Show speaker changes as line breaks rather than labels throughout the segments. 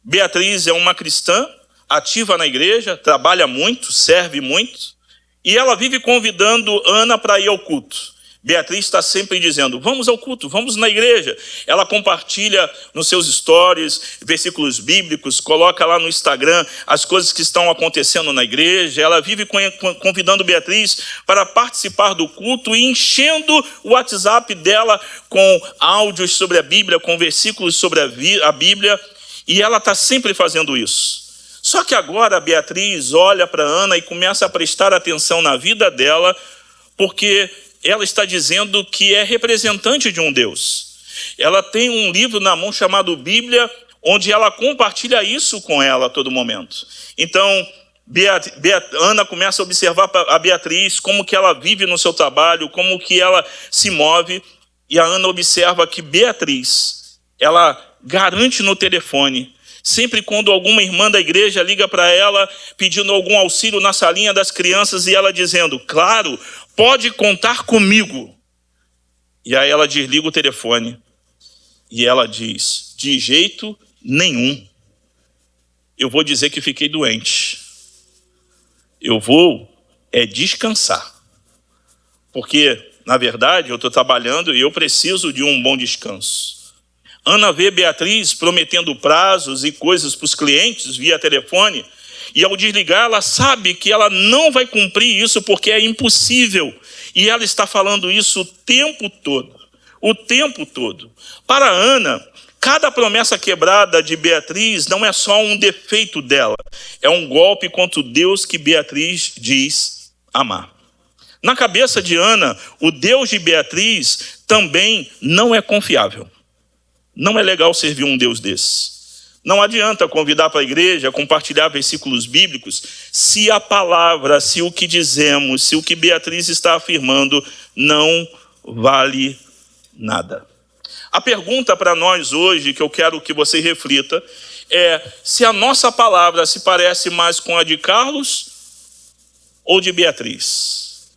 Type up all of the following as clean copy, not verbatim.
Beatriz é uma cristã, ativa na igreja, trabalha muito, serve muito, e ela vive convidando Ana para ir ao culto. Beatriz está sempre dizendo, vamos ao culto, vamos na igreja. Ela compartilha nos seus stories, versículos bíblicos, coloca lá no Instagram as coisas que estão acontecendo na igreja. Ela vive convidando Beatriz para participar do culto e enchendo o WhatsApp dela com áudios sobre a Bíblia, com versículos sobre a Bíblia, e ela está sempre fazendo isso. Só que agora a Beatriz olha para Ana e começa a prestar atenção na vida dela, porque ela está dizendo que é representante de um Deus. Ela tem um livro na mão chamado Bíblia, onde ela compartilha isso com ela a todo momento. Então, Ana começa a observar a Beatriz, como que ela vive no seu trabalho, como que ela se move, e a Ana observa que Beatriz, ela garante no telefone, sempre quando alguma irmã da igreja liga para ela, pedindo algum auxílio na salinha das crianças, e ela dizendo, claro, pode contar comigo. E aí ela desliga o telefone, e ela diz, de jeito nenhum, eu vou dizer que fiquei doente. Eu vou descansar. Porque, na verdade, eu estou trabalhando e eu preciso de um bom descanso. Ana vê Beatriz prometendo prazos e coisas para os clientes via telefone, e ao desligar ela sabe que ela não vai cumprir isso porque é impossível. E ela está falando isso o tempo todo. O tempo todo. Para Ana, cada promessa quebrada de Beatriz não é só um defeito dela. É um golpe contra o Deus que Beatriz diz amar. Na cabeça de Ana, o Deus de Beatriz também não é confiável. Não é legal servir um Deus desse. Não adianta convidar para a igreja, compartilhar versículos bíblicos, se a palavra, se o que dizemos, se o que Beatriz está afirmando não vale nada. A pergunta para nós hoje, que eu quero que você reflita, é se a nossa palavra se parece mais com a de Carlos ou de Beatriz.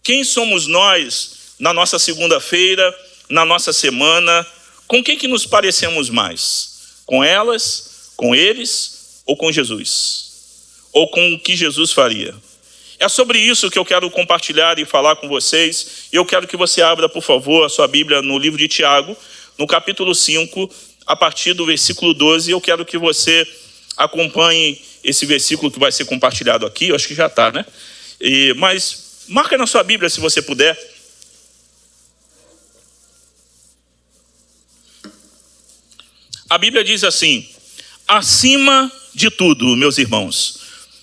Quem somos nós na nossa segunda-feira, na nossa semana? Com quem que nos parecemos mais? Com elas, com eles ou com Jesus? Ou com o que Jesus faria? É sobre isso que eu quero compartilhar e falar com vocês. Eu quero que você abra, por favor, a sua Bíblia no livro de Tiago, no capítulo 5, a partir do versículo 12. Eu quero que você acompanhe esse versículo que vai ser compartilhado aqui. Eu acho que já está, né? Mas marca na sua Bíblia, se você puder. A Bíblia diz assim, acima de tudo, meus irmãos,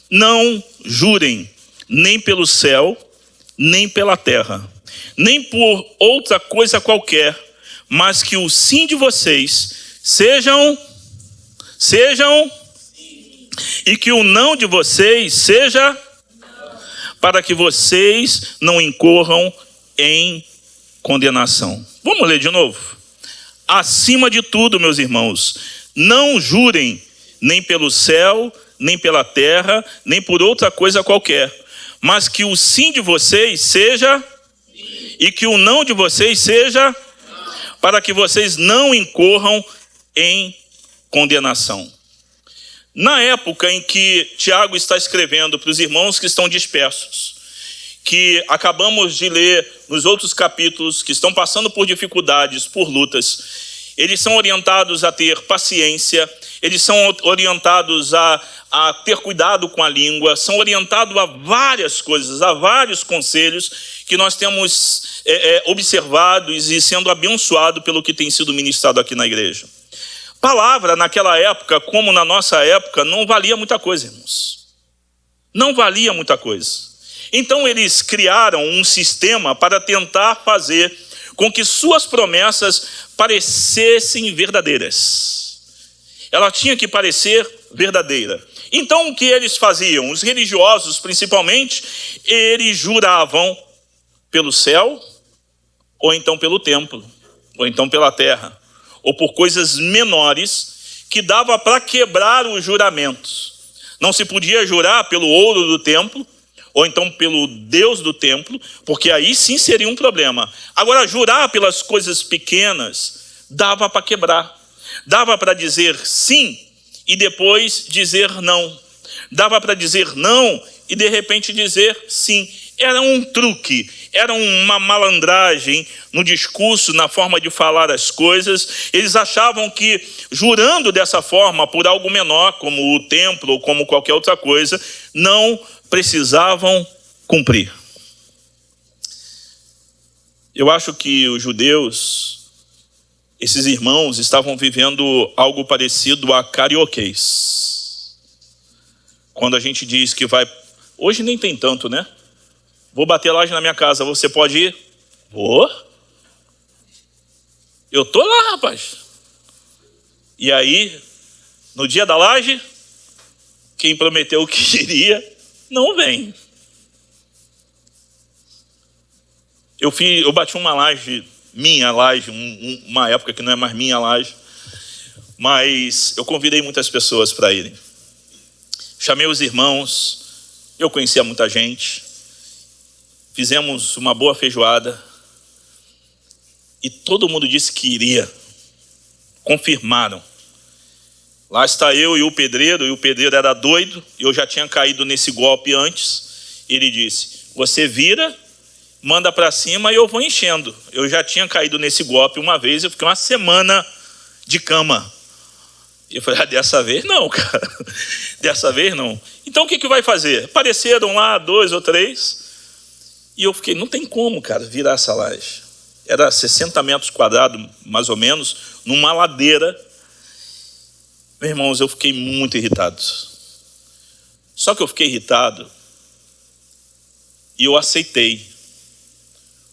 não jurem nem pelo céu, nem pela terra, nem por outra coisa qualquer, mas que o sim de vocês sejam, e que o não de vocês seja, para que vocês não incorram em condenação. Vamos ler de novo. Acima de tudo, meus irmãos, não jurem nem pelo céu, nem pela terra, nem por outra coisa qualquer, mas que o sim de vocês seja, e que o não de vocês seja, para que vocês não incorram em condenação. Na época em que Tiago está escrevendo para os irmãos que estão dispersos, que acabamos de ler nos outros capítulos, que estão passando por dificuldades, por lutas, eles são orientados a ter paciência, eles são orientados a ter cuidado com a língua, são orientados a várias coisas, a vários conselhos que nós temos observados e sendo abençoado pelo que tem sido ministrado aqui na igreja. Palavra naquela época, como na nossa época, não valia muita coisa, irmãos. Não valia muita coisa. Então eles criaram um sistema para tentar fazer com que suas promessas parecessem verdadeiras. Ela tinha que parecer verdadeira. Então o que eles faziam? Os religiosos, principalmente, eles juravam pelo céu, ou então pelo templo, ou então pela terra, ou por coisas menores que dava para quebrar os juramentos. Não se podia jurar pelo ouro do templo, ou então pelo Deus do templo, porque aí sim seria um problema. Agora, jurar pelas coisas pequenas, dava para quebrar. Dava para dizer sim, e depois dizer não. Dava para dizer não e de repente dizer sim. Era um truque, era uma malandragem no discurso, na forma de falar as coisas. Eles achavam que, jurando dessa forma por algo menor, como o templo ou como qualquer outra coisa, não precisavam cumprir. Eu acho que os judeus, esses irmãos, estavam vivendo algo parecido a carioquês. Quando a gente diz que vai... Hoje nem tem tanto, né? Vou bater laje na minha casa, você pode ir? Vou. Eu tô lá, rapaz. E aí, no dia da laje, quem prometeu que iria, não vem. Eu bati uma laje, minha laje, uma época que não é mais minha laje, mas eu convidei muitas pessoas para irem. Chamei os irmãos, eu conhecia muita gente, fizemos uma boa feijoada e todo mundo disse que iria. Confirmaram. Lá está eu e o pedreiro era doido, e eu já tinha caído nesse golpe antes. Ele disse, você vira, manda para cima e eu vou enchendo. Eu já tinha caído nesse golpe uma vez, eu fiquei uma semana de cama. Eu falei, dessa vez não, cara. Dessa vez não. Então o que vai fazer? Apareceram lá 2 ou 3, e eu fiquei, não tem como, cara, virar essa laje. Era 60 metros quadrados, mais ou menos, numa ladeira. Meus irmãos, eu fiquei muito irritado. Só que eu fiquei irritado e eu aceitei,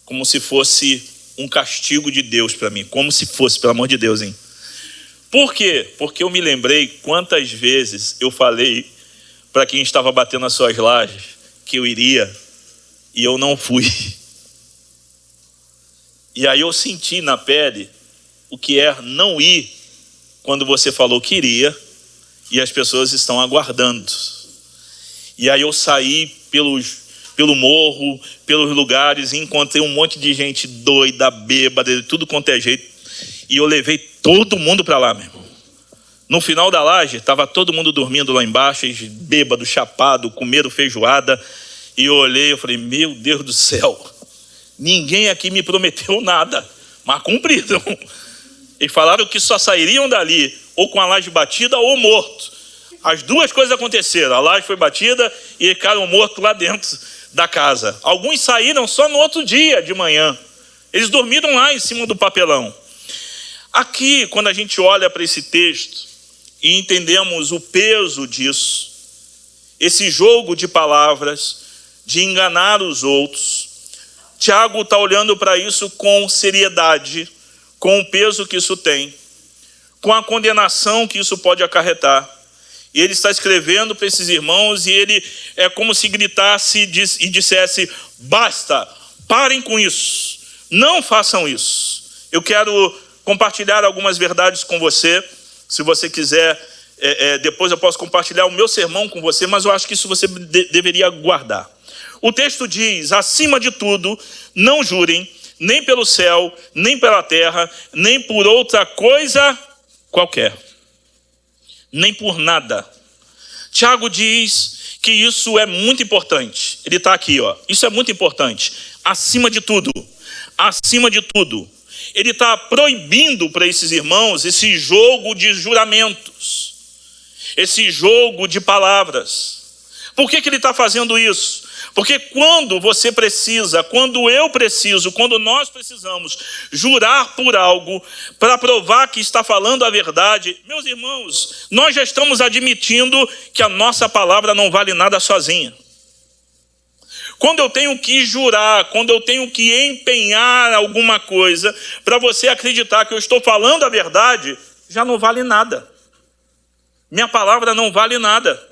como se fosse um castigo de Deus para mim, como se fosse, pelo amor de Deus, hein? Por quê? Porque eu me lembrei quantas vezes eu falei para quem estava batendo as suas lajes que eu iria e eu não fui. E aí eu senti na pele o que é não ir quando você falou que iria e as pessoas estão aguardando. E aí eu saí pelo morro, pelos lugares, e encontrei um monte de gente doida, bêbada, de tudo quanto é jeito. E eu levei todo mundo para lá, meu irmão. No final da laje, estava todo mundo dormindo lá embaixo, bêbado, chapado, comendo feijoada. E eu olhei e falei, meu Deus do céu, ninguém aqui me prometeu nada, mas cumpriram. Eles falaram que só sairiam dali ou com a laje batida ou morto. As duas coisas aconteceram, a laje foi batida e ficaram mortos lá dentro da casa. Alguns saíram só no outro dia de manhã. Eles dormiram lá em cima do papelão. Aqui, quando a gente olha para esse texto e entendemos o peso disso, esse jogo de palavras, de enganar os outros, Tiago está olhando para isso com seriedade, com o peso que isso tem, com a condenação que isso pode acarretar. E ele está escrevendo para esses irmãos e ele é como se gritasse e dissesse, basta, parem com isso, não façam isso. Eu quero compartilhar algumas verdades com você. Se você quiser, depois eu posso compartilhar o meu sermão com você, mas eu acho que isso você deveria guardar. O texto diz, acima de tudo, não jurem, nem pelo céu, nem pela terra, nem por outra coisa qualquer. Nem por nada. Tiago diz que isso é muito importante. Ele está aqui, ó. Isso é muito importante. Acima de tudo. Acima de tudo. Ele está proibindo para esses irmãos esse jogo de juramentos. Esse jogo de palavras. Por que ele está fazendo isso? Porque quando você precisa, quando eu preciso, quando nós precisamos jurar por algo para provar que está falando a verdade, meus irmãos, nós já estamos admitindo que a nossa palavra não vale nada sozinha. Quando eu tenho que jurar, quando eu tenho que empenhar alguma coisa para você acreditar que eu estou falando a verdade, já não vale nada. Minha palavra não vale nada.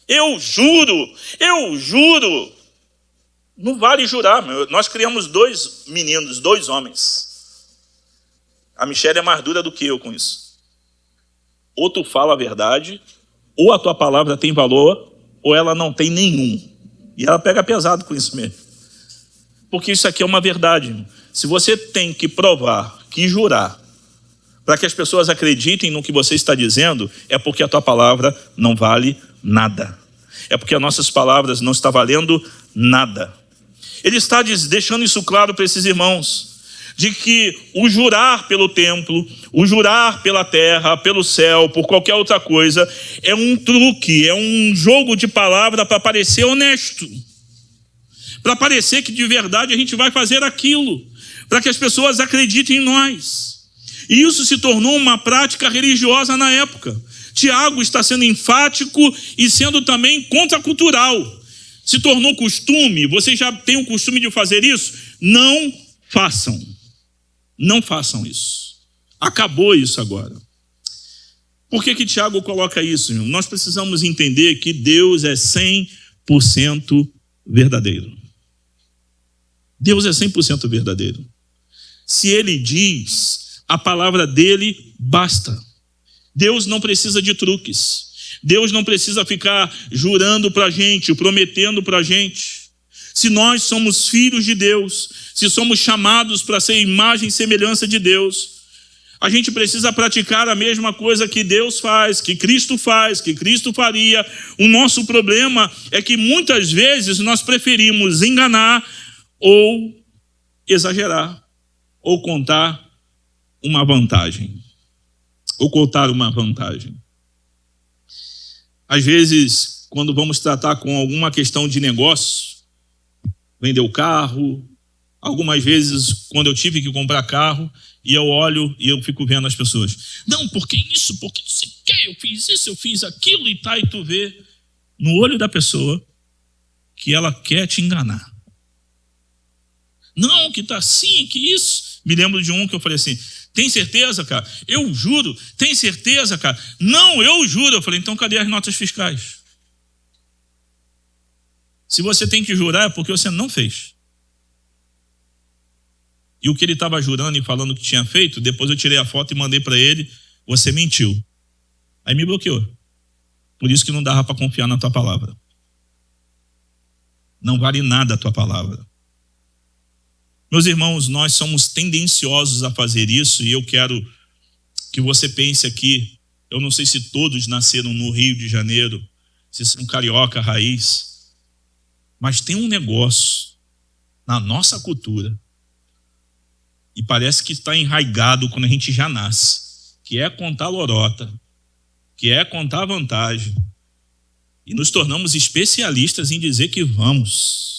Eu juro, não vale jurar. Nós criamos 2 meninos, 2 homens. A Michelle é mais dura do que eu com isso. Ou tu fala a verdade, ou a tua palavra tem valor, ou ela não tem nenhum. E ela pega pesado com isso mesmo. Porque isso aqui é uma verdade. Se você tem que provar, que jurar, para que as pessoas acreditem no que você está dizendo, é porque a tua palavra não vale nada. É porque as nossas palavras não estão valendo nada. Ele está deixando isso claro para esses irmãos, de que o jurar pelo templo, o jurar pela terra, pelo céu, por qualquer outra coisa, é um truque, é um jogo de palavra para parecer honesto, para parecer que de verdade a gente vai fazer aquilo, para que as pessoas acreditem em nós. E isso se tornou uma prática religiosa na época. Tiago está sendo enfático e sendo também contracultural. Se tornou costume, vocês já têm o costume de fazer isso? Não façam. Não façam isso. Acabou isso agora. Por que Tiago coloca isso, irmão? Nós precisamos entender que Deus é 100% verdadeiro. Deus é 100% verdadeiro. Se Ele diz, a palavra dele basta. Deus não precisa de truques. Deus não precisa ficar jurando para a gente, prometendo para a gente. Se nós somos filhos de Deus, se somos chamados para ser imagem e semelhança de Deus, a gente precisa praticar a mesma coisa que Deus faz, que Cristo faria. O nosso problema é que muitas vezes nós preferimos enganar ou exagerar, ou contar uma vantagem. Às vezes, quando vamos tratar com alguma questão de negócio, vender o carro, algumas vezes, quando eu tive que comprar carro, e eu olho e eu fico vendo as pessoas. Não, porque isso, porque não sei o que, eu fiz isso, eu fiz aquilo e tá, e tu vê no olho da pessoa que ela quer te enganar. Não, que tá assim, que isso. Me lembro de um que eu falei assim, tem certeza, cara? Eu juro. Tem certeza, cara? Não, eu juro. Eu falei, então cadê as notas fiscais? Se você tem que jurar é porque você não fez. E o que ele estava jurando e falando que tinha feito, depois eu tirei a foto e mandei para ele, você mentiu. Aí me bloqueou. Por isso que não dava para confiar na tua palavra. Não vale nada a tua palavra. Meus irmãos, nós somos tendenciosos a fazer isso, e eu quero que você pense aqui, eu não sei se todos nasceram no Rio de Janeiro, se são carioca raiz, mas tem um negócio na nossa cultura, e parece que está enraizado quando a gente já nasce, que é contar lorota, que é contar vantagem, e nos tornamos especialistas em dizer que vamos.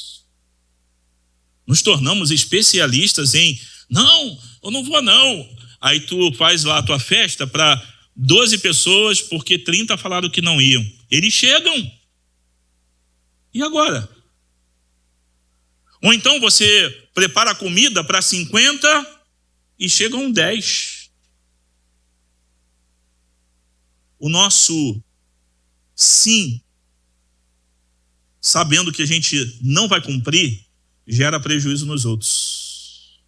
Nos tornamos especialistas em, não, eu não vou não. Aí tu faz lá a tua festa para 12 pessoas, porque 30 falaram que não iam. Eles chegam. E agora? Ou então você prepara a comida para 50 e chegam 10. O nosso sim, sabendo que a gente não vai cumprir, gera prejuízo nos outros.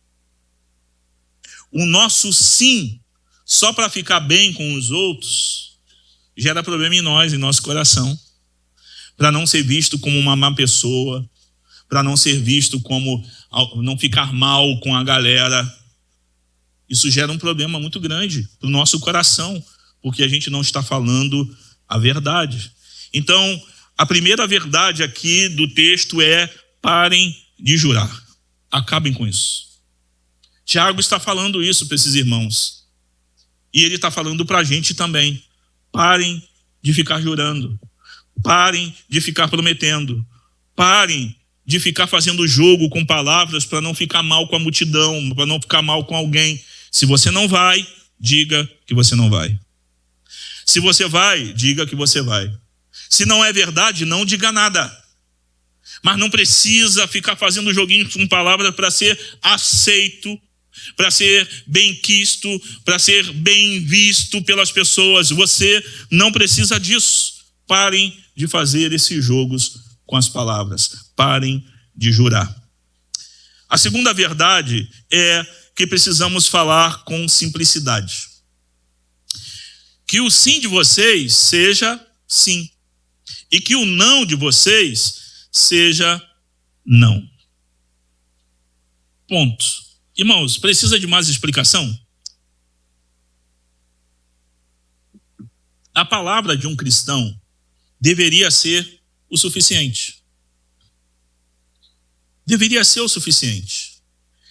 O nosso sim, só para ficar bem com os outros, gera problema em nós, em nosso coração. Para não ser visto como uma má pessoa, para não ser visto como, não ficar mal com a galera. Isso gera um problema muito grande para o nosso coração, porque a gente não está falando a verdade. Então, a primeira verdade aqui do texto é: parem de jurar. Acabem com isso. Tiago está falando isso para esses irmãos. E ele está falando para a gente também. Parem de ficar jurando. Parem de ficar prometendo. Parem de ficar fazendo jogo com palavras para não ficar mal com a multidão, para não ficar mal com alguém. Se você não vai, diga que você não vai. Se você vai, diga que você vai. Se não é verdade, não diga nada. Mas não precisa ficar fazendo joguinhos com palavras para ser aceito, para ser bem quisto, para ser bem visto pelas pessoas. Você não precisa disso. Parem de fazer esses jogos com as palavras. Parem de jurar. A segunda verdade é que precisamos falar com simplicidade. Que o sim de vocês seja sim. E que o não de vocês seja não. Ponto. Irmãos, precisa de mais explicação? a palavra de um cristão deveria ser o suficiente. Deveria ser o suficiente.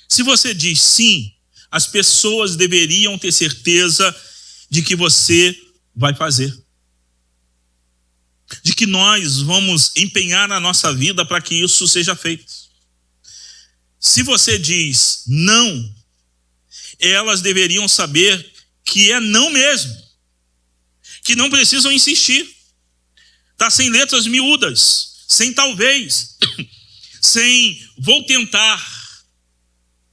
Se você diz sim, as pessoas deveriam ter certeza de que você vai fazer. De que nós vamos empenhar a nossa vida para que isso seja feito. Se você diz não, elas deveriam saber que é não mesmo. Que não precisam insistir. Tá sem letras miúdas, sem talvez, sem vou tentar.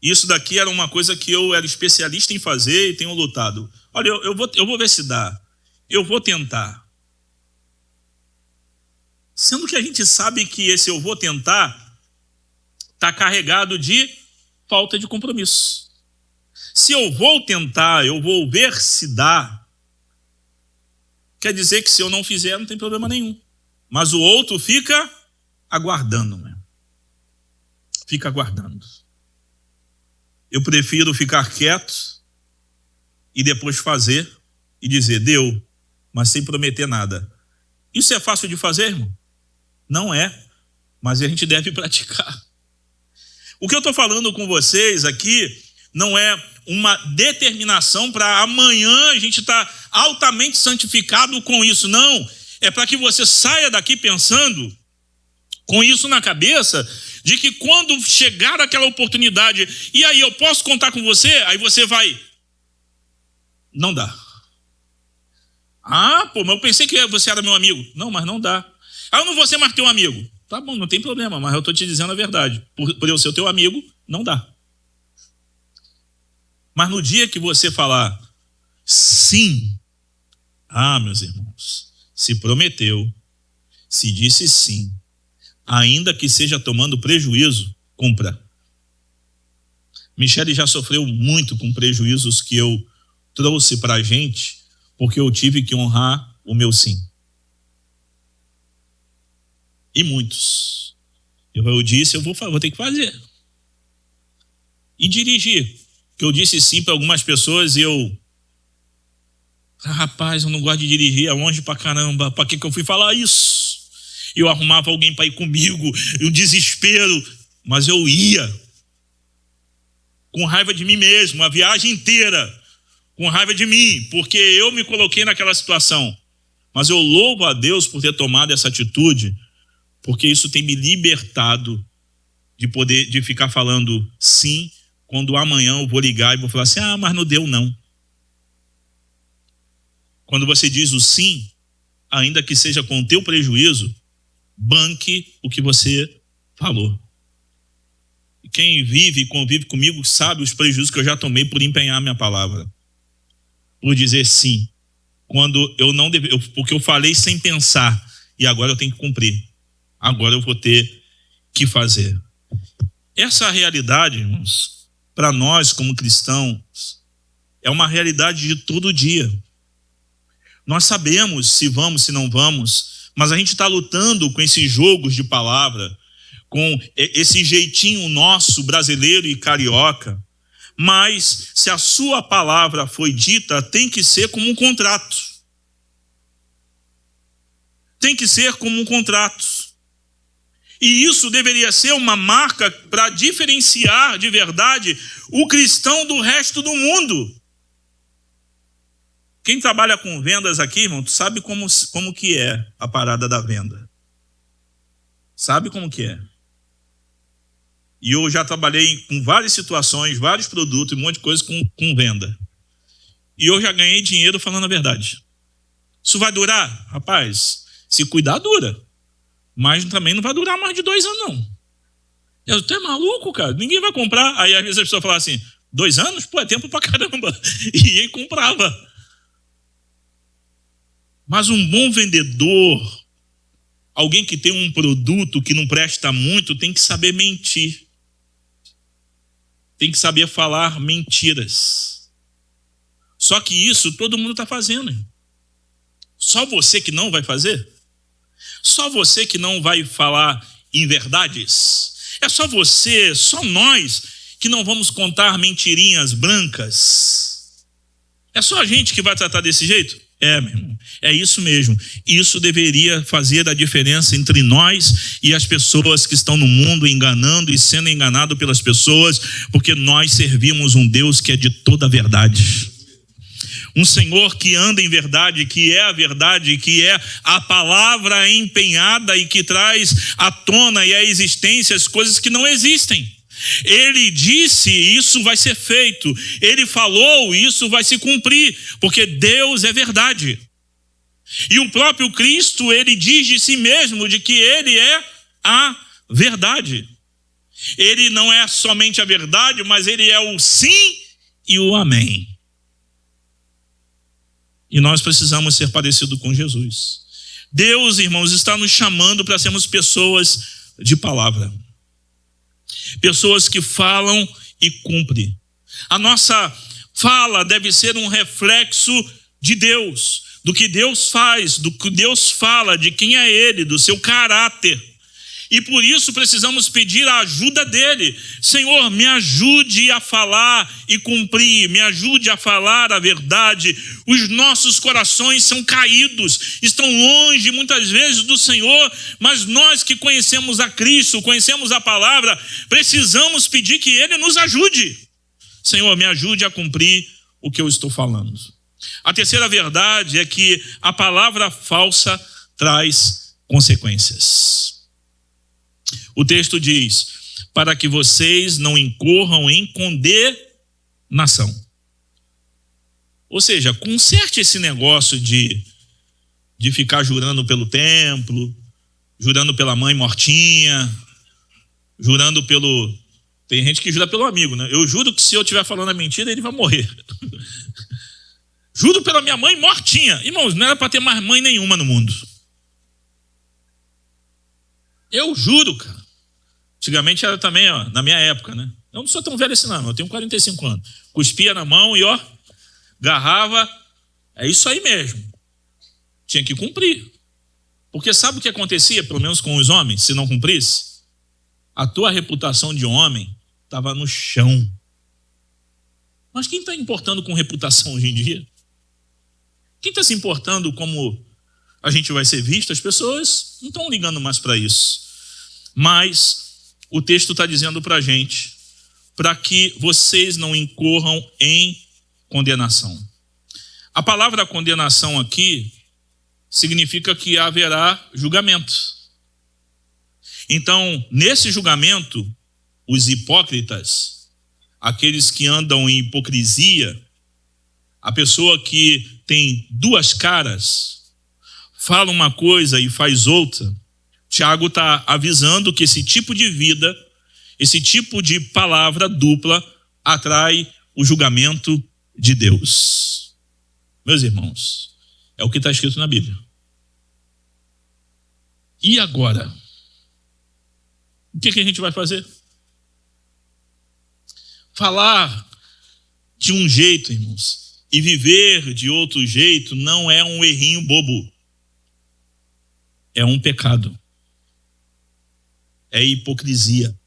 Isso daqui era uma coisa que eu era especialista em fazer e tenho lutado. Olha, eu vou ver se dá. Eu vou tentar. Sendo que a gente sabe que esse eu vou tentar está carregado de falta de compromisso. Se eu vou tentar, eu vou ver se dá, quer dizer que se eu não fizer, não tem problema nenhum. Mas o outro fica aguardando, né? Fica aguardando. Eu prefiro ficar quieto e depois fazer e dizer, deu, mas sem prometer nada. Isso é fácil de fazer, irmão? Não é, mas a gente deve praticar. O que eu estou falando com vocês aqui não é uma determinação para amanhã a gente estar altamente santificado com isso, não. É para que você saia daqui pensando, com isso na cabeça, de que quando chegar aquela oportunidade, e aí eu posso contar com você, aí você vai, não dá. Ah, pô, mas eu pensei que você era meu amigo. Não, mas não dá. Ah, eu não vou ser mais teu amigo. Tá bom, não tem problema, mas eu estou te dizendo a verdade. Por eu ser teu amigo, não dá. Mas no dia que você falar sim, meus irmãos, se prometeu, se disse sim, ainda que seja tomando prejuízo, cumpra. Michele já sofreu muito com prejuízos que eu trouxe para a gente, porque eu tive que honrar o meu sim. E muitos. Eu disse, eu vou ter que fazer. E dirigir. Que eu disse sim para algumas pessoas e rapaz, eu não gosto de dirigir, é longe pra caramba. Para que eu fui falar isso? Eu arrumava alguém para ir comigo, um desespero. Mas eu ia. Com raiva de mim mesmo, a viagem inteira. Com raiva de mim, porque eu me coloquei naquela situação. Mas eu louvo a Deus por ter tomado essa atitude, porque isso tem me libertado de ficar falando sim, quando amanhã eu vou ligar e vou falar assim, mas não deu não. Quando você diz o sim, ainda que seja com o teu prejuízo, banque o que você falou. E quem vive e convive comigo sabe os prejuízos que eu já tomei por empenhar minha palavra. Por dizer sim, quando eu não porque eu falei sem pensar, e agora eu tenho que cumprir. Agora eu vou ter que fazer. Essa realidade, irmãos, para nós como cristãos, é uma realidade de todo dia. Nós sabemos se vamos, se não vamos, mas a gente está lutando com esses jogos de palavra, com esse jeitinho nosso brasileiro e carioca. Mas se a sua palavra foi dita, tem que ser como um contrato. Tem que ser como um contrato. E isso deveria ser uma marca para diferenciar de verdade o cristão do resto do mundo. Quem trabalha com vendas aqui, irmão, tu sabe como que é a parada da venda. Sabe como que é. E eu já trabalhei com várias situações, vários produtos, um monte de coisa com venda. E eu já ganhei dinheiro falando a verdade. Isso vai durar? Rapaz, se cuidar, dura. Mas também não vai durar mais de 2 anos, não. Eu tô maluco, cara. Ninguém vai comprar. Aí às vezes a pessoa fala assim, 2 anos? Pô, é tempo pra caramba. E aí comprava. Mas um bom vendedor, alguém que tem um produto que não presta muito, tem que saber mentir. Tem que saber falar mentiras. Só que isso todo mundo está fazendo. Só você que não vai fazer? Só você que não vai falar em verdades? É só você, só nós que não vamos contar mentirinhas brancas? É só a gente que vai tratar desse jeito? Meu irmão, é isso mesmo. Isso deveria fazer a diferença entre nós e as pessoas que estão no mundo enganando e sendo enganado pelas pessoas, porque nós servimos um Deus que é de toda a verdade. Um Senhor que anda em verdade, que é a verdade, que é a palavra empenhada e que traz à tona e à existência as coisas que não existem. Ele disse, isso vai ser feito. Ele falou, isso vai se cumprir, porque Deus é verdade. E o próprio Cristo, ele diz de si mesmo de que ele é a verdade. Ele não é somente a verdade, mas ele é o sim e o amém. E nós precisamos ser parecidos com Jesus. Deus, irmãos, está nos chamando para sermos pessoas de palavra. Pessoas que falam e cumprem. A nossa fala deve ser um reflexo de Deus, do que Deus faz, do que Deus fala, de quem é Ele, do seu caráter. E por isso precisamos pedir a ajuda dele. Senhor, me ajude a falar e cumprir, me ajude a falar a verdade. Os nossos corações são caídos, estão longe muitas vezes do Senhor, mas nós que conhecemos a Cristo, conhecemos a palavra, precisamos pedir que ele nos ajude. Senhor, me ajude a cumprir o que eu estou falando. A terceira verdade é que a palavra falsa traz consequências. O texto diz, para que vocês não incorram em condenação. Ou seja, conserte esse negócio de ficar jurando pelo templo, jurando pela mãe mortinha, jurando pelo... Tem gente que jura pelo amigo, né? Eu juro que se eu estiver falando a mentira, ele vai morrer. Juro pela minha mãe mortinha. Irmãos, não era para ter mais mãe nenhuma no mundo. Eu juro, cara. Antigamente era também, ó, na minha época, né? Eu não sou tão velho assim não, eu tenho 45 anos. Cuspia na mão e, ó, garrava. É isso aí mesmo. Tinha que cumprir. Porque sabe o que acontecia, pelo menos com os homens, se não cumprisse? A tua reputação de homem estava no chão. Mas quem está importando com reputação hoje em dia? Quem está se importando como a gente vai ser visto? As pessoas não estão ligando mais para isso. Mas o texto está dizendo para a gente, para que vocês não incorram em condenação. A palavra condenação aqui significa que haverá julgamento. Então, nesse julgamento, os hipócritas, aqueles que andam em hipocrisia, a pessoa que tem duas caras, fala uma coisa e faz outra, Tiago está avisando que esse tipo de vida, esse tipo de palavra dupla atrai o julgamento de Deus. Meus irmãos, é o que está escrito na Bíblia. E agora? O que a gente vai fazer? Falar de um jeito, irmãos, e viver de outro jeito não é um errinho bobo. É um pecado. É hipocrisia.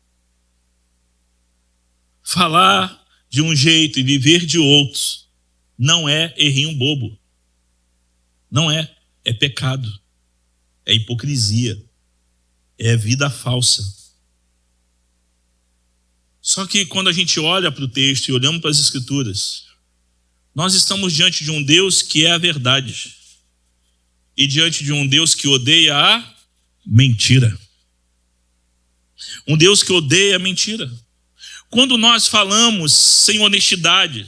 Falar de um jeito e viver de outro não é errinho bobo. Não é. É pecado. É hipocrisia. É vida falsa. Só que quando a gente olha para o texto e olhamos para as Escrituras, nós estamos diante de um Deus que é a verdade. E diante de um Deus que odeia a mentira. Um Deus que odeia a mentira. Quando nós falamos sem honestidade,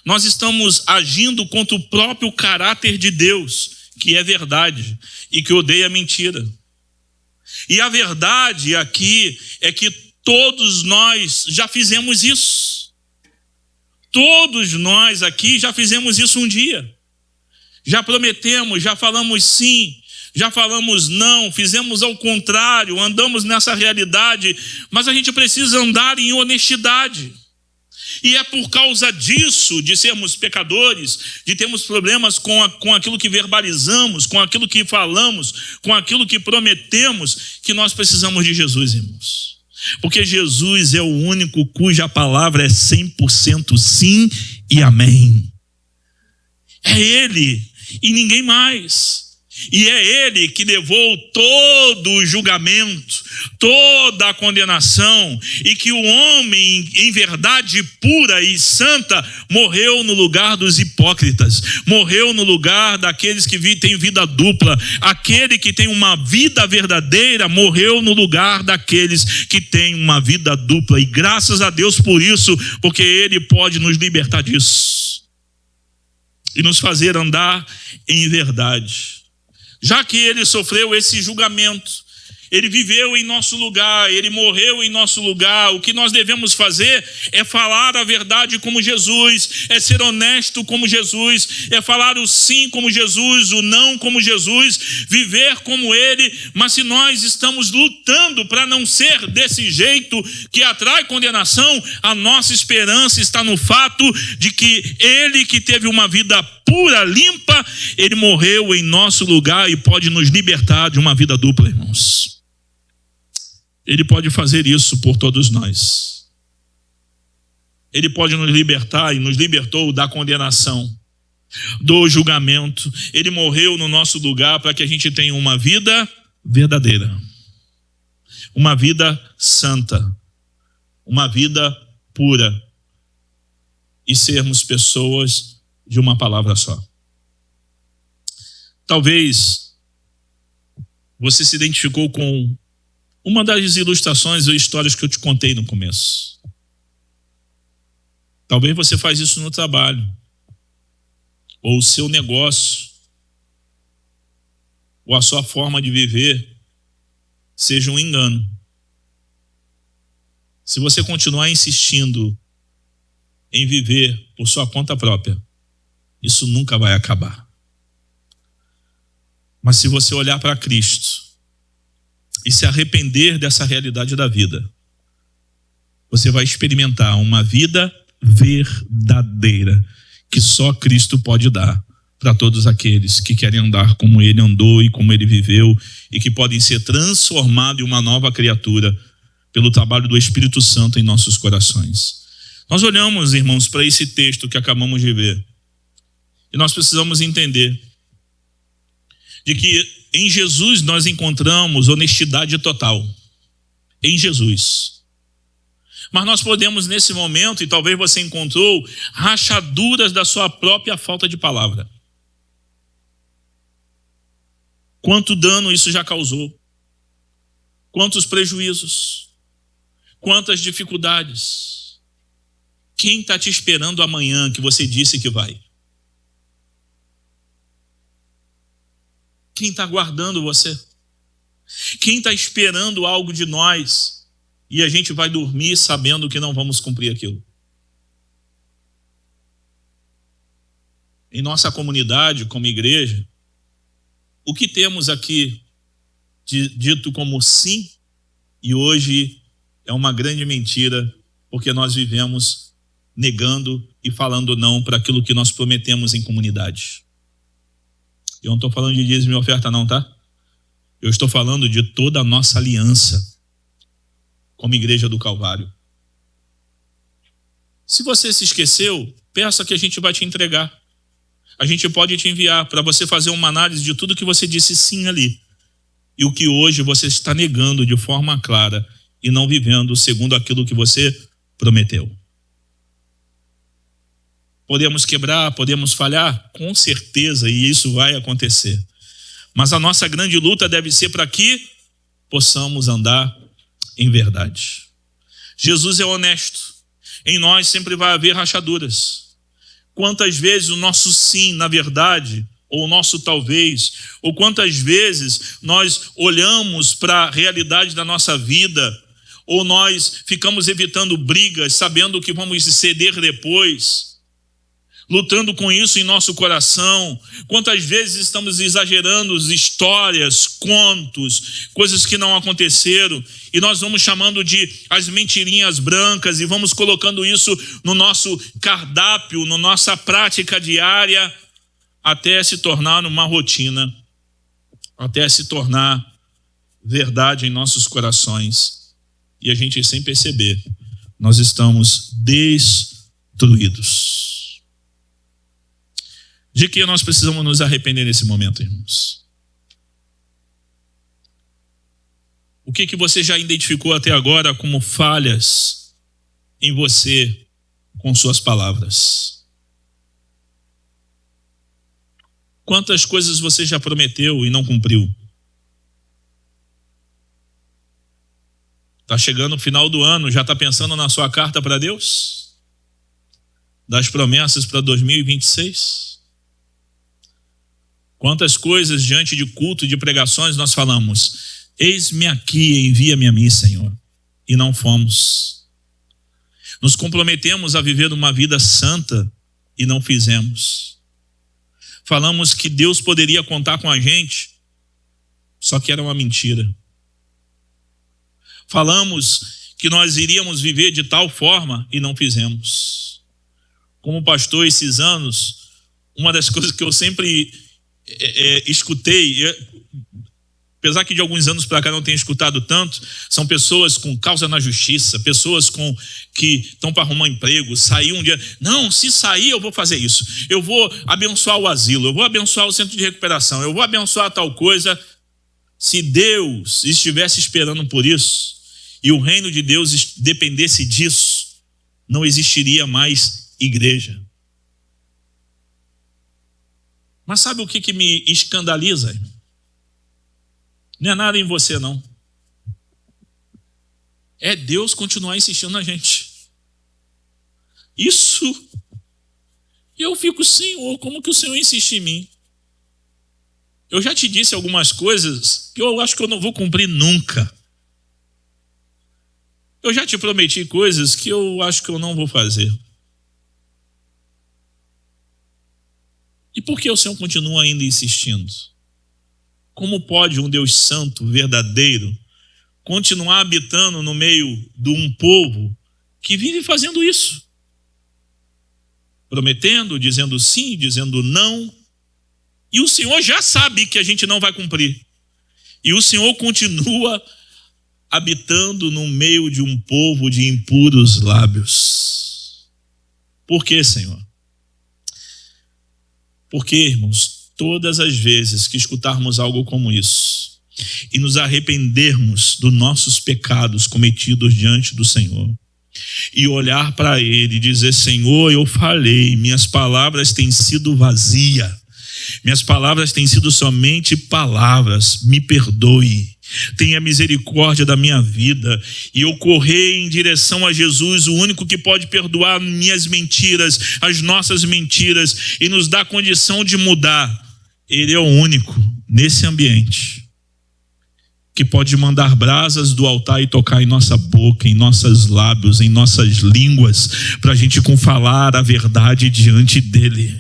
nós estamos agindo contra o próprio caráter de Deus, que é verdade e que odeia a mentira. E a verdade aqui é que todos nós já fizemos isso. Todos nós aqui já fizemos isso um dia. Já prometemos, já falamos sim, já falamos não, fizemos ao contrário, andamos nessa realidade, mas a gente precisa andar em honestidade. E é por causa disso, de sermos pecadores, de termos problemas com aquilo que verbalizamos, com aquilo que falamos, com aquilo que prometemos, que nós precisamos de Jesus, irmãos. Porque Jesus é o único cuja palavra é 100% sim e amém. É Ele e ninguém mais. E é ele que levou todo o julgamento, toda a condenação, e que o homem, em verdade pura e santa, morreu no lugar dos hipócritas, morreu no lugar daqueles que têm vida dupla. Aquele que tem uma vida verdadeira morreu no lugar daqueles que têm uma vida dupla. E graças a Deus por isso, porque ele pode nos libertar disso e nos fazer andar em verdade. Já que ele sofreu esse julgamento, ele viveu em nosso lugar, ele morreu em nosso lugar, o que nós devemos fazer é falar a verdade como Jesus, é ser honesto como Jesus, é falar o sim como Jesus, o não como Jesus, viver como ele. Mas se nós estamos lutando para não ser desse jeito que atrai condenação, a nossa esperança está no fato de que ele que teve uma vida pura, limpa, ele morreu em nosso lugar e pode nos libertar de uma vida dupla, irmãos. Ele pode fazer isso por todos nós. Ele pode nos libertar e nos libertou da condenação, do julgamento. Ele morreu no nosso lugar para que a gente tenha uma vida verdadeira, uma vida santa, uma vida pura e sermos pessoas de uma palavra só. Talvez você se identificou com uma das ilustrações ou histórias que eu te contei no começo. Talvez você faz isso no trabalho, ou o seu negócio, ou a sua forma de viver seja um engano. Se você continuar insistindo em viver por sua conta própria, isso nunca vai acabar. Mas se você olhar para Cristo e se arrepender dessa realidade da vida, você vai experimentar uma vida verdadeira que só Cristo pode dar para todos aqueles que querem andar como ele andou e como ele viveu, e que podem ser transformados em uma nova criatura pelo trabalho do Espírito Santo em nossos corações. Nós olhamos, irmãos, para esse texto que acabamos de ver, e nós precisamos entender de que em Jesus nós encontramos honestidade total. Em Jesus. Mas nós podemos nesse momento, e talvez você encontrou, rachaduras da sua própria falta de palavra. Quanto dano isso já causou? Quantos prejuízos? Quantas dificuldades? Quem está te esperando amanhã que você disse que vai? Quem está guardando você? Quem está esperando algo de nós e a gente vai dormir sabendo que não vamos cumprir aquilo? Em nossa comunidade, como igreja, o que temos aqui dito como sim, e hoje é uma grande mentira, porque nós vivemos negando e falando não para aquilo que nós prometemos em comunidade. Eu não estou falando de dízimo e oferta não, tá? Eu estou falando de toda a nossa aliança como igreja do Calvário. Se você se esqueceu, peça que a gente vai te entregar. A gente pode te enviar para você fazer uma análise de tudo que você disse sim ali. E o que hoje você está negando de forma clara e não vivendo segundo aquilo que você prometeu. Podemos quebrar, podemos falhar? Com certeza, e isso vai acontecer. Mas a nossa grande luta deve ser para que possamos andar em verdade. Jesus é honesto. Em nós sempre vai haver rachaduras. Quantas vezes o nosso sim, na verdade, ou o nosso talvez, ou quantas vezes nós olhamos para a realidade da nossa vida, ou nós ficamos evitando brigas, sabendo que vamos ceder depois, lutando com isso em nosso coração. Quantas vezes estamos exagerando histórias, contos, coisas que não aconteceram, e nós vamos chamando de as mentirinhas brancas, e vamos colocando isso no nosso cardápio, na nossa prática diária, até se tornar uma rotina, até se tornar verdade em nossos corações. E a gente, sem perceber, nós estamos destruídos. De que nós precisamos nos arrepender nesse momento, irmãos? O que você já identificou até agora como falhas em você com suas palavras? Quantas coisas você já prometeu e não cumpriu? Está chegando o final do ano, já está pensando na sua carta para Deus? Das promessas para 2026? Quantas coisas diante de culto e de pregações nós falamos: eis-me aqui, envia-me a mim, Senhor. E não fomos. Nos comprometemos a viver uma vida santa e não fizemos. Falamos que Deus poderia contar com a gente, só que era uma mentira. Falamos que nós iríamos viver de tal forma e não fizemos. Como pastor esses anos, uma das coisas que eu sempre escutei, apesar que de alguns anos para cá não tenho escutado tanto, são pessoas com causa na justiça, pessoas que estão para arrumar emprego, sair um dia, não, se sair eu vou fazer isso, eu vou abençoar o asilo, eu vou abençoar o centro de recuperação, eu vou abençoar tal coisa. Se Deus estivesse esperando por isso, e o reino de Deus dependesse disso, não existiria mais igreja. Mas sabe o que me escandaliza, irmão? Não é nada em você, não. É Deus continuar insistindo na gente. Isso. E eu fico, Senhor, como que o Senhor insiste em mim? Eu já te disse algumas coisas que eu acho que eu não vou cumprir nunca. Eu já te prometi coisas que eu acho que eu não vou fazer. E por que o Senhor continua ainda insistindo? Como pode um Deus santo, verdadeiro, continuar habitando no meio de um povo que vive fazendo isso? Prometendo, dizendo sim, dizendo não. E o Senhor já sabe que a gente não vai cumprir. E o Senhor continua habitando no meio de um povo de impuros lábios. Por quê, Senhor? Porque, irmãos, todas as vezes que escutarmos algo como isso e nos arrependermos dos nossos pecados cometidos diante do Senhor e olhar para Ele e dizer: Senhor, eu falei, minhas palavras têm sido vazias, minhas palavras têm sido somente palavras, me perdoe, tenha misericórdia da minha vida, e eu correr em direção a Jesus, o único que pode perdoar minhas mentiras, as nossas mentiras, e nos dar condição de mudar. Ele é o único nesse ambiente que pode mandar brasas do altar e tocar em nossa boca, em nossos lábios, em nossas línguas, para a gente falar a verdade diante dele.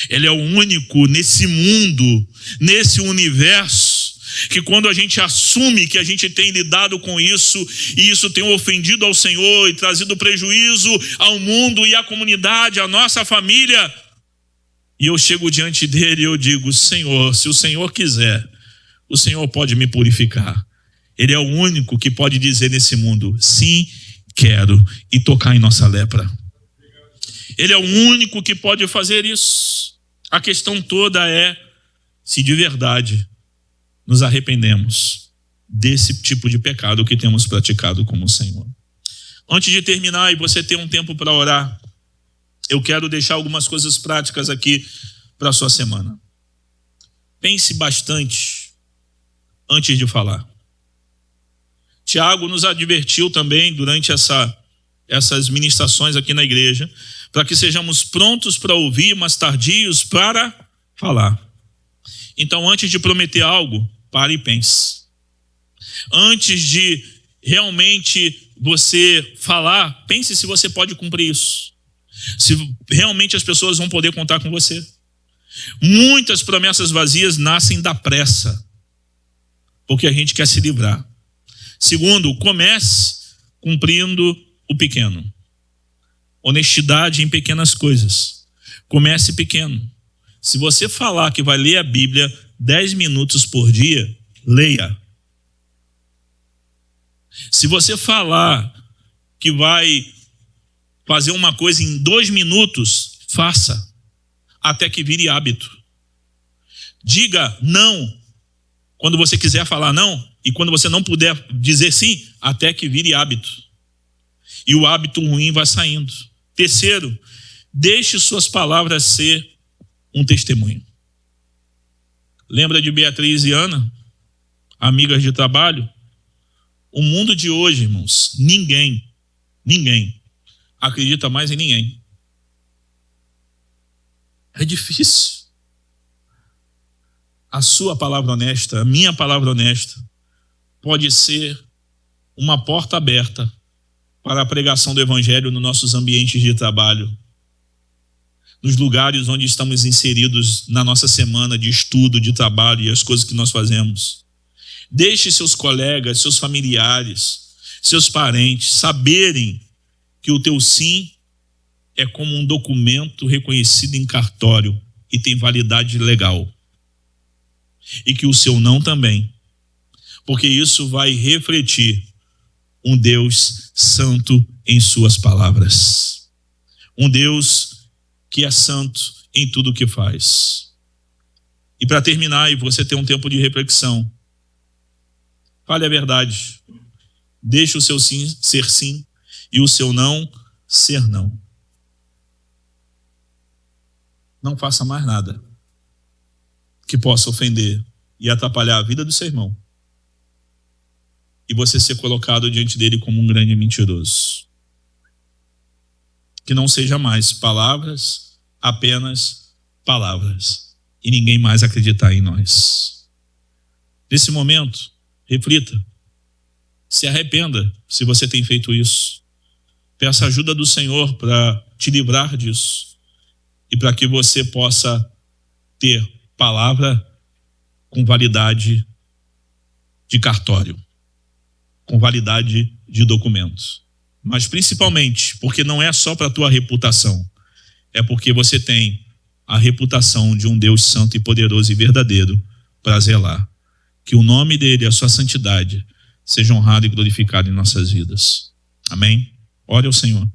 Ele é o único nesse mundo, nesse universo, que quando a gente assume que a gente tem lidado com isso, e isso tem ofendido ao Senhor e trazido prejuízo ao mundo e à comunidade, à nossa família, e eu chego diante dele e eu digo: Senhor, se o Senhor quiser, o Senhor pode me purificar. Ele é o único que pode dizer nesse mundo: sim, quero, e tocar em nossa lepra. Ele é o único que pode fazer isso. A questão toda é se de verdade nos arrependemos desse tipo de pecado que temos praticado como o Senhor. Antes de terminar e você ter um tempo para orar, eu quero deixar algumas coisas práticas aqui para a sua semana. Pense bastante antes de falar. Tiago nos advertiu também durante essas ministrações aqui na igreja, para que sejamos prontos para ouvir, mas tardios para falar. Então, antes de prometer algo, pare e pense. Antes de realmente você falar, pense se você pode cumprir isso. Se realmente as pessoas vão poder contar com você. Muitas promessas vazias nascem da pressa, porque a gente quer se livrar. Segundo, comece cumprindo o pequeno. Honestidade em pequenas coisas. Comece pequeno. Se você falar que vai ler a Bíblia 10 minutos por dia, leia. Se você falar que vai fazer uma coisa em 2 minutos, faça. até que vire hábito. Diga não quando você quiser falar não, e quando você não puder dizer sim, até que vire hábito. E o hábito ruim vai saindo. Terceiro, deixe suas palavras ser um testemunho. Lembra de Beatriz e Ana, amigas de trabalho? O mundo de hoje, irmãos, ninguém acredita mais em ninguém. É difícil. A sua palavra honesta, a minha palavra honesta, pode ser uma porta aberta para a pregação do evangelho nos nossos ambientes de trabalho, nos lugares onde estamos inseridos na nossa semana de estudo, de trabalho e as coisas que nós fazemos. Deixe seus colegas, seus familiares, seus parentes saberem que o teu sim é como um documento reconhecido em cartório e tem validade legal. E que o seu não também, porque isso vai refletir um Deus santo em suas palavras. Um Deus que é santo em tudo o que faz. E para terminar, e você ter um tempo de reflexão, fale a verdade. Deixe o seu sim ser sim e o seu não ser não. Não faça mais nada que possa ofender e atrapalhar a vida do seu irmão. E você ser colocado diante dele como um grande mentiroso. Que não seja mais palavras, apenas palavras. E ninguém mais acreditar em nós. Nesse momento, reflita. Se arrependa se você tem feito isso. Peça ajuda do Senhor para te livrar disso. E para que você possa ter palavra com validade de cartório, com validade de documentos. Mas principalmente, porque não é só para a tua reputação, é porque você tem a reputação de um Deus santo e poderoso e verdadeiro para zelar. Que o nome dele, a sua santidade, seja honrado e glorificado em nossas vidas. Amém? Ore ao Senhor.